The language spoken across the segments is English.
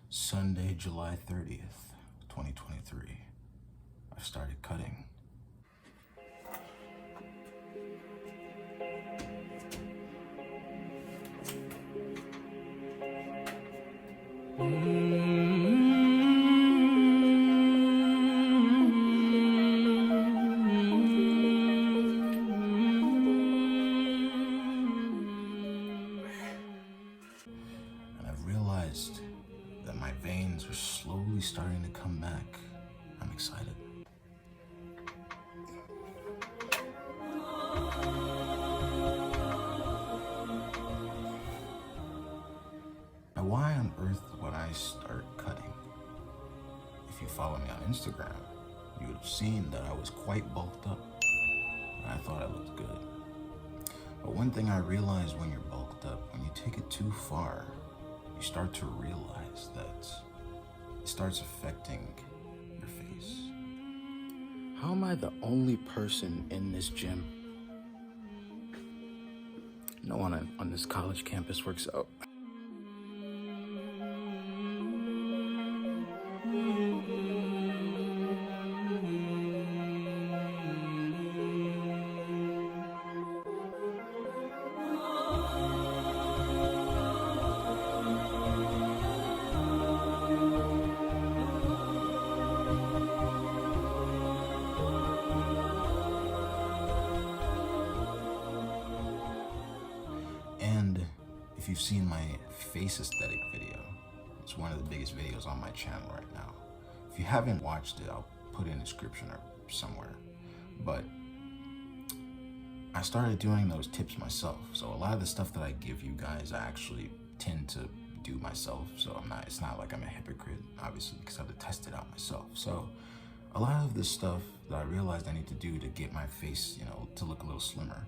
Sunday, July 30th, 2023. I started cutting. And I've realized that my veins are slowly starting to come back. I'm excited. Now, why on earth would I start cutting? If you follow me on Instagram, you would have seen that I was quite bulked up. And I thought I looked good. But one thing I realized when you're bulked up, when you take it too far, you start to realize that it starts affecting your face. How am I the only person in this gym? No one on this college campus works out. And if you've seen my face aesthetic video, it's one of the biggest videos on my channel right now. If you haven't watched it, I'll put it in the description or somewhere. But I started doing those tips myself. So a lot of the stuff that I give you guys, I actually tend to do myself. So it's not like I'm a hypocrite, obviously, because I have to test it out myself. So a lot of this stuff that I realized I need to do to get my face, to look a little slimmer,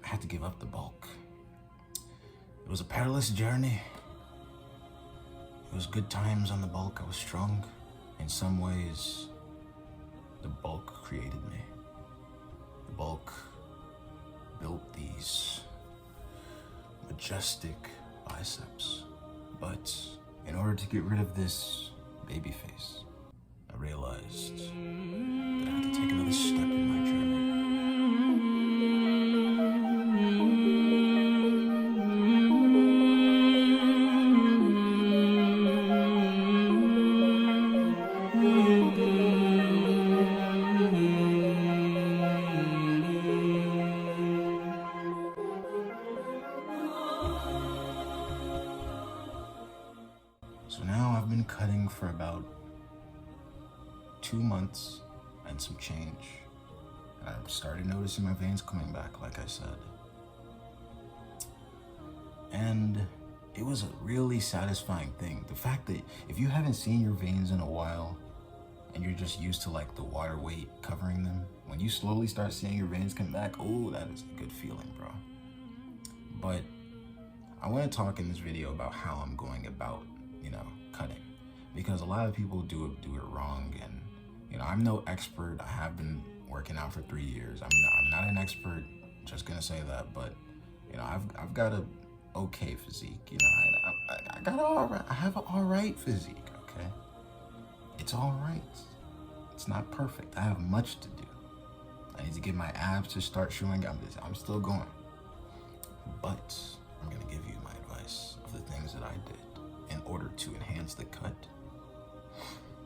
I had to give up the bulk. It was a perilous journey. It was good times on the bulk. I was strong. In some ways, the bulk created me. The bulk built these majestic biceps. But in order to get rid of this baby face, I realized that I had to take another step in my journey. So now I've been cutting for about 2 months and some change. And I've started noticing my veins coming back, like I said. And it was a really satisfying thing. The fact that if you haven't seen your veins in a while and you're just used to like the water weight covering them, when you slowly start seeing your veins come back, oh, that is a good feeling, bro. But I want to talk in this video about how I'm going about cutting, because a lot of people do it wrong. And I'm no expert. I have been working out for 3 years. I'm not an expert, just gonna say that. But I've got a okay physique. I have an all right physique. Okay, it's all right. It's not perfect. I have much to do. I need to get my abs to start showing. I'm still going, but I'm gonna give you my advice of the things that I did in order to enhance the cut.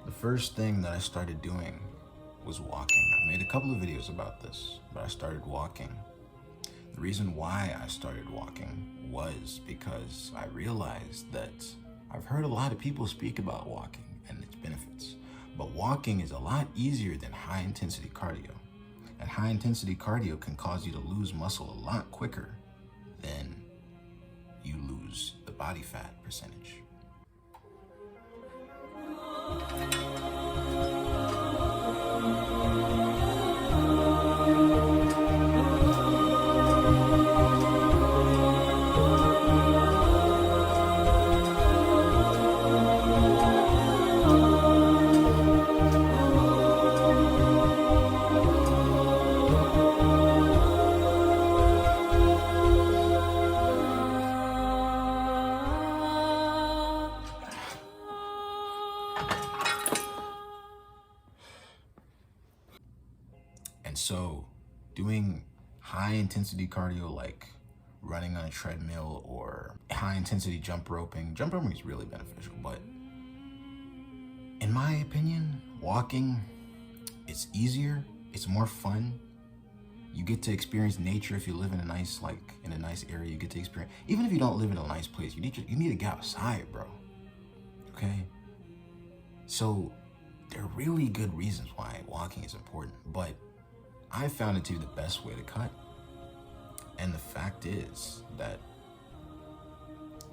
The first thing that I started doing was walking. I made a couple of videos about this, but I started walking. The reason why I started walking was because I realized that I've heard a lot of people speak about walking and its benefits, but walking is a lot easier than high intensity cardio. And high intensity cardio can cause you to lose muscle a lot quicker than you lose the body fat percentage. And so doing high intensity cardio like running on a treadmill or high intensity jump roping is really beneficial, but in my opinion, walking, it's easier, it's more fun. You get to experience nature. If you live in a nice area, you get to experience, even if you don't live in a nice place, you need to get outside, bro. Okay? So there are really good reasons why walking is important, but I found it to be the best way to cut. And the fact is that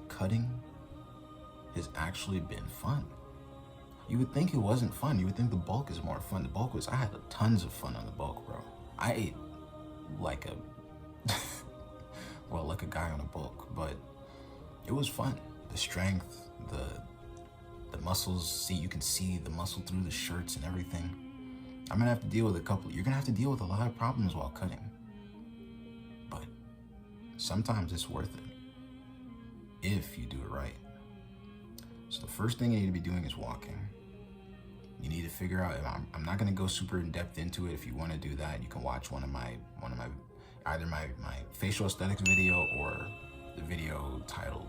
cutting has actually been fun. You would think it wasn't fun. You would think the bulk is more fun. I had tons of fun on the bulk, bro. I ate like a, well, like a guy on a bulk, but it was fun. The strength, the muscles, you can see the muscle through the shirts and everything. I'm gonna have to deal with you're gonna have to deal with a lot of problems while cutting. But sometimes it's worth it if you do it right. So the first thing you need to be doing is walking. You need to figure out, I'm not gonna go super in depth into it. If you wanna do that, you can watch one of my either my facial aesthetics video or the video titled,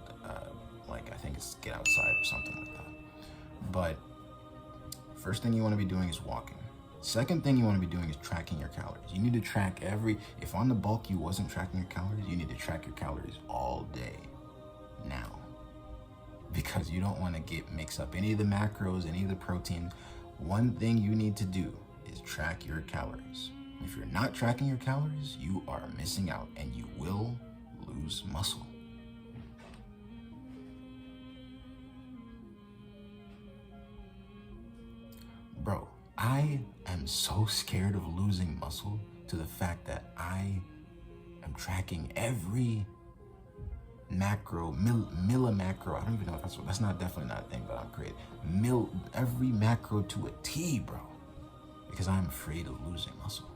I think it's Get Outside or something like that. But first thing you wanna be doing is walking. Second thing you wanna be doing is tracking your calories. You need to track if on the bulk you wasn't tracking your calories, you need to track your calories all day now. Because you don't wanna mix up any of the macros, any of the proteins. One thing you need to do is track your calories. If you're not tracking your calories, you are missing out and you will lose muscle. Bro, I am so scared of losing muscle to the fact that I am tracking every macro, millimacro. I don't even know if that's definitely not a thing, but I'm creating every macro to a T, bro, because I'm afraid of losing muscle.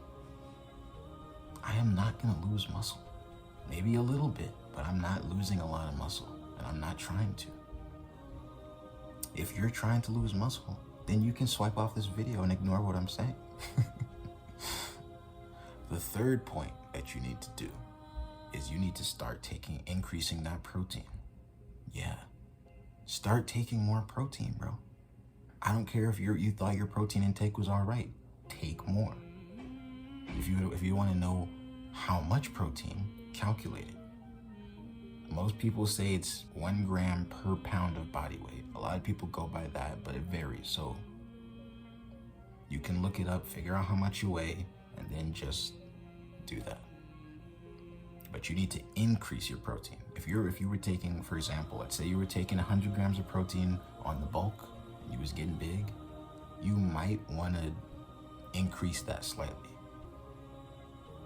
I am not gonna lose muscle. Maybe a little bit, but I'm not losing a lot of muscle, and I'm not trying to. If you're trying to lose muscle, then you can swipe off this video and ignore what I'm saying. The third point that you need to do is you need to start increasing that protein. Yeah, start taking more protein, bro. I don't care if you thought your protein intake was all right, take more. If you wanna know how much protein, calculate it. Most people say it's 1 gram per pound of body weight. A lot of people go by that, but it varies. So you can look it up, figure out how much you weigh, and then just do that. But you need to increase your protein. If you were taking, for example, let's say you were taking 100 grams of protein on the bulk and you was getting big, you might want to increase that slightly.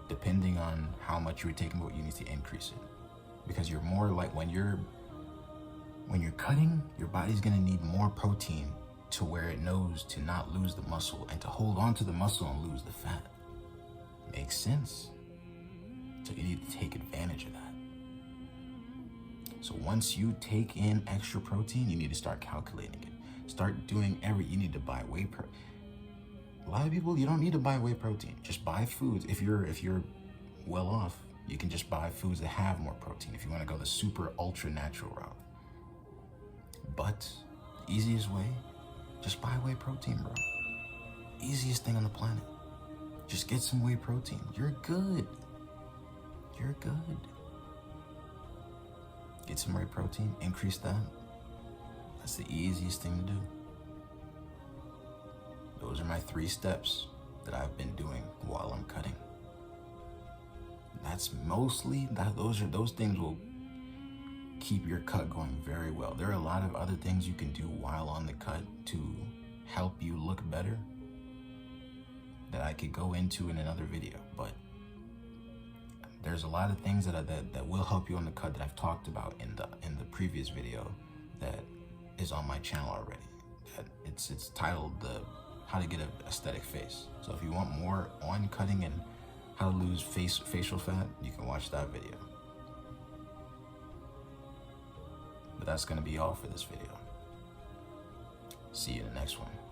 Depending on how much you were taking, what you need to increase it. Because you're more like, when you're cutting, your body's gonna need more protein to where it knows to not lose the muscle and to hold on to the muscle and lose the fat. Makes sense. So you need to take advantage of that. So once you take in extra protein, you need to start calculating it. Start doing you need to buy whey protein. A lot of people, you don't need to buy whey protein. Just buy foods. If you're well off, you can just buy foods that have more protein if you want to go the super ultra natural route. But the easiest way, just buy whey protein, bro. Easiest thing on the planet. Just get some whey protein. You're good. You're good. Get some whey protein, increase that. That's the easiest thing to do. Those are my 3 steps that I've been doing while I'm cutting. That's mostly those things will keep your cut going very well. There are a lot of other things you can do while on the cut to help you look better that I could go into in another video, but there's a lot of things that will help you on the cut that I've talked about in the previous video that is on my channel already. It's titled How to Get an Aesthetic Face. So if you want more on cutting and how to lose facial fat, you can watch that video. But that's gonna be all for this video. See you in the next one.